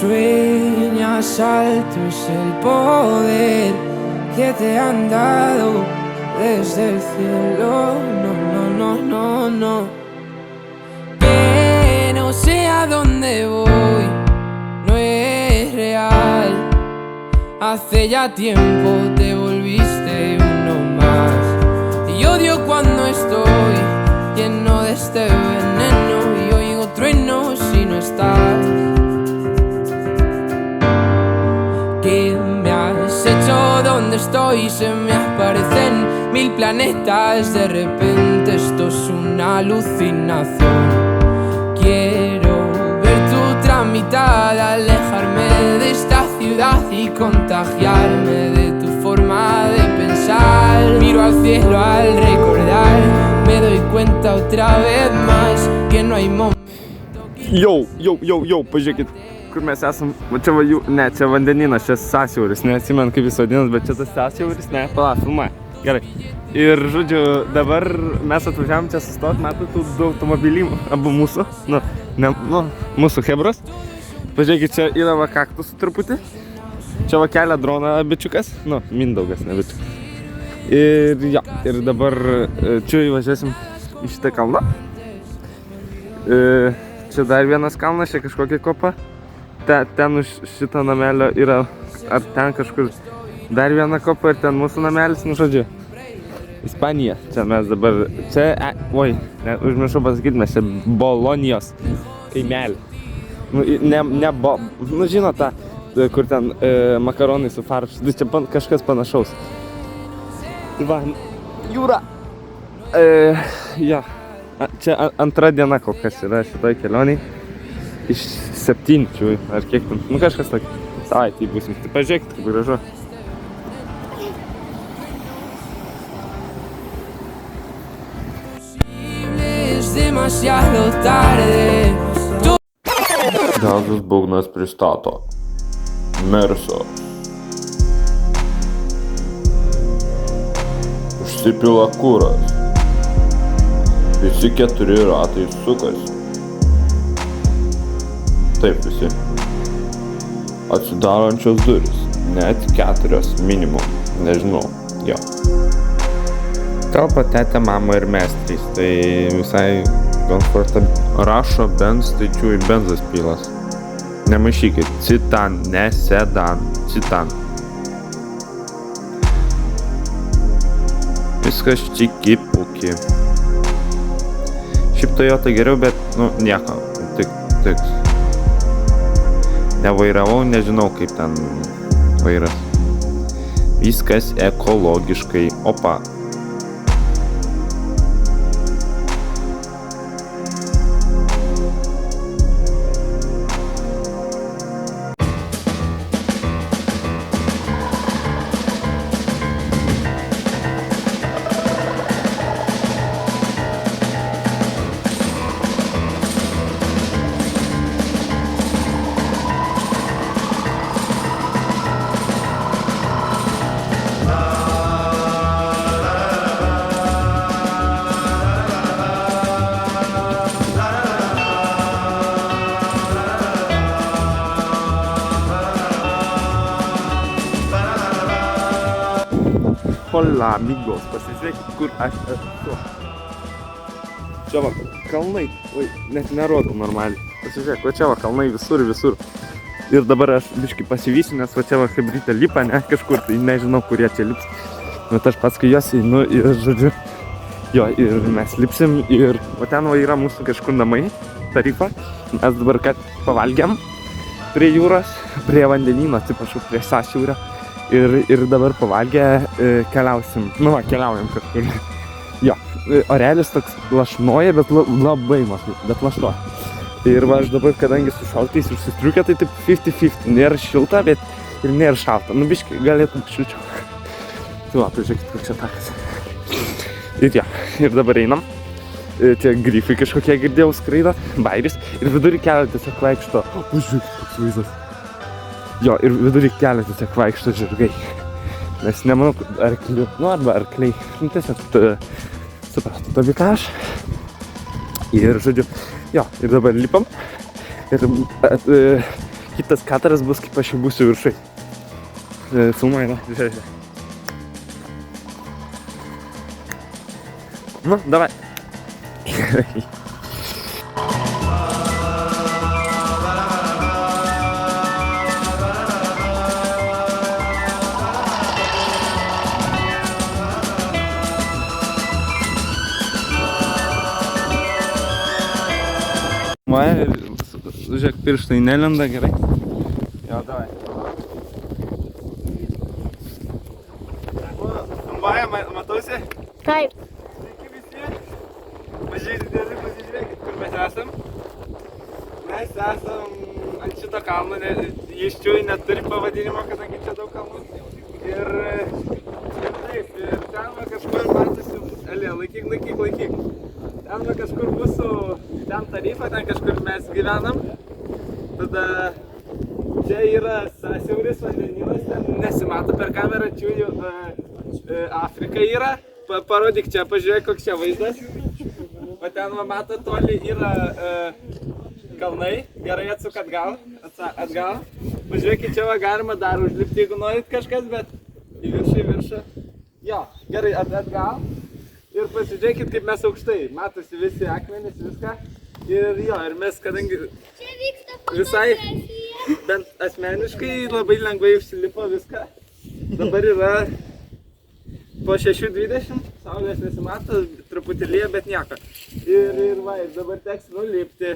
sueñas alto es el poder que te han dado desde el cielo. No, no, no, no, no. Que no sé a dónde voy, no es real. Hace ya tiempo te volviste uno más. Y odio cuando estoy lleno de este veneno y oigo truenos si no estás. ¿Qué me has hecho? ¿Dónde estoy? Se me aparecen 1000 planetas. De repente esto es una alucinación. Quiero ver tu otra mitad, alejarme de esta ciudad y contagiarme de tu forma de pensar. Miro al cielo al recordar, me doy cuenta otra vez más que no hay momento. Jau, pažiūrėkit, kur mes esam. Va čia va jų, ne, čia vandeninas, čia sąsiauris, neatsimenu kaip jis vadinas, bet čia tas sąsiauris, ne, pala, filmuoja. Gerai. Ir, žodžiu, dabar mes atvažiavom čia sustot, matot, tų du automobilių, abu mūsų, mūsų hebros. Pažiūrėkit, čia yra va kaktusų truputį. Čia va kelia droną bičiukas, Mindaugas, ne bičiukas. Ir jo, ir dabar čia įvažiuosim į šitą kalną. Čia dar vienas kalnas, čia kažkokia kopa. Ten už šito namelio yra, ar ten kažkur dar viena kopa ir ten mūsų namelis, žodžiu. Ispanija, čia mes dabar, čia, užmiršau pasakyti, mes čia Bolonijos kaimelį. Žinot tą, kur ten makaronai su faršu, čia kažkas panašaus. Va, jūra. Čia antra diena kol kas yra šitoj kelioniai. Iš 7, ar kiek ten, kažkas tokį savaitį būsim. Tai pažiūrėkit, kaip gražu. Džiazas Būgnas pristato Merso. Užsipila kuras. Visi 4 ratai sukasi. Taip visi. Atsidarančios duris. Net 4 minimum. Nežinau. Jo. Telpa tetė, mama ir mes 3. Tai visai komfortabil. Rašo Benz, tai čiūj benzas pilas. Nemaišykit. Citan, ne sedan. Citan. Viskas čiki-puki. Šiaip Toyota geriau, bet, nieko. Tiks. Nevairavau, nežinau kaip ten vairas. Viskas ekologiškai. Opa. Hola, amigos, pasižiūrėkit, kur aš esu. Čia va, kalnai, net nerodo normaliai. Pasižiūrėk, va čia va, kalnai visur. Ir dabar aš biškai pasivysiu, nes va čia va hebrytė lipa, ne, kažkur, tai nežinau, kurie čia lips. Bet aš pats, kai juos einu ir, žodžiu, jo, ir mes lipsim ir va ten va yra mūsų kažkur namai, Tarifa. Mes dabar kad pavalgiam prie jūros, prie vandenyno, atsiprašau, prie sąsiaurio. Ir dabar pavalgę keliausim, keliaujam kažkur. Jo, orelis toks lašnoja, bet labai mažai, bet lašnoja. Ir va, aš dabar, kadangi su šaltais užsistriukę, tai taip 50-50, nėra šilta, bet ir nėra šalta. Biškai galėtum šilčiau. Tai va, pažiūrėkit, koks čia takas. Ir jo, ir dabar einam. Čia grifai kažkokie girdėjau skraido, bairis. Ir vidurį kelio tiesiog vaikšto. Pažiūrėkit, koks vaizdas. Jo, ir vidurį kelio tiesiog vaikšto žirgai. Nes nemanau, arklių, arba arkliai. Tiesiog suprastu, ką aš. Ir, žodžiu, jo, ir dabar lipam. Ir Kitas kadras bus, kaip aš jau būsiu viršai. Filmuoju, na, žiūrėk. Nu, davai. Va, ir žiūrėk, pirštai nelenda gerai. Jo, davai. Vaja, matosi? Taip. Sveiki visi. Pažiūrėkit, pasižiūrėkit, kur mes esam. Mes esam ant šito kalno, jis čia neturi pavadinimo, kadangi čia daug kalnų. Ir taip, ir ten va kažkur matosi, Elė, laikyk. Ten va kažkur mūsų, ten tarifa, ten kažkur mes gyvenam. Tada čia yra siauris vandenynas, ten nesimato per kamerą, čia Afrika yra. Parodyk čia, pažiūrėk, koks čia vaizdas. O ten va mato toli yra kalnai, gerai atsuk atgal. Pažiūrėkit, čia va galima dar užlipti, jeigu norit kažkas, bet į viršų. Jo, gerai, atgal. Ir pasižiūrėkit, kaip mes aukštai. Matosi visi akmenys, viską. Ir jo, ir mes, kadangi visai, bent asmeniškai, labai lengvai užsilipo viską. Dabar yra po 6:20, saulės nesimato, truputį lyja, bet nieko. Ir va, ir dabar teks nulipti.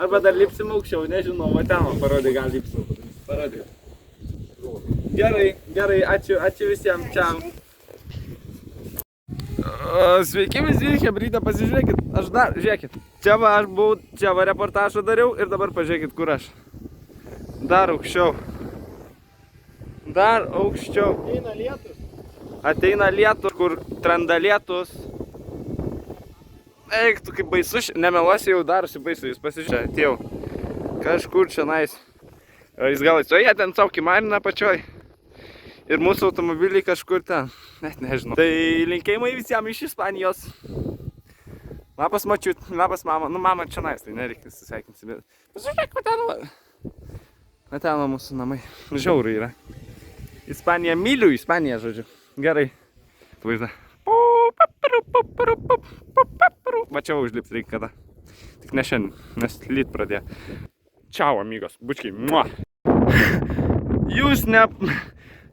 Arba dar lipsim aukščiau, nežinau, va ten man parodai, gal lipsim. Parodai. Gerai, ačiū visiems, čia. Sveiki visi, hebrytė, pasižiūrėkit, žiūrėkit. Čia va aš buvau, čia va reportažą dariau ir dabar pažiūrėkit, kur aš. Dar aukščiau. Ateina lietus, kur tranda lietus. Eik, tu kaip baisu, nemeluosi, jau darosi baisu, jūs pasižiūrėkit, atėjau. Kažkur čia nais. Jis gal o jie ten sauki marina pačioj. Ir mūsų automobiliai kažkur ten, net nežinau. Tai linkėjimai visiems iš Ispanijos. Labas mačiut, labas mama. Nu, mama čia nais, tai nereikia susveikinti. Bet pasižiūrėk, va ten va mūsų namai. Žiauriai yra. Ispanija, myliu Ispaniją, žodžiu. Gerai. Vaizda. Va čia užlips reikia kada. Tik ne šiandien, nes lyt pradėjo. Čiau, amigos, bučkiai. Mua.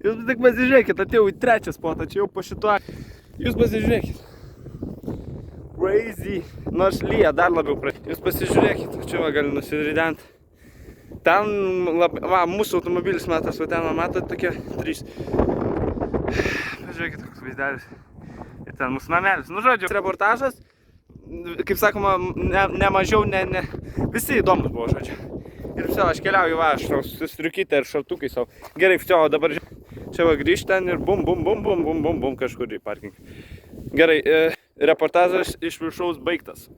Jūs tik pasižiūrėkit, atėjau į trečią spotą, čia jau po šituo. Jūs pasižiūrėkit. Crazy. Nors lyja dar labiau pradėjo. Jūs pasižiūrėkit, čia va gali nusirident. Ten, va, mūsų automobilis matos, va ten matot tokie 3. Pažiūrėkit, koks vaizdelis. Ir ten mūsų namelis. Nu, žodžiu, reportažas, kaip sakoma, nemažiau, visi įdomus buvo, žodžiu. Ir viso, aš keliauju, va, aš striukytę ir šaltukai savo. Gerai, viso, dabar čia va grįžt ten ir bum kažkur į parkingą. Gerai, reportažas iš viršaus baigtas.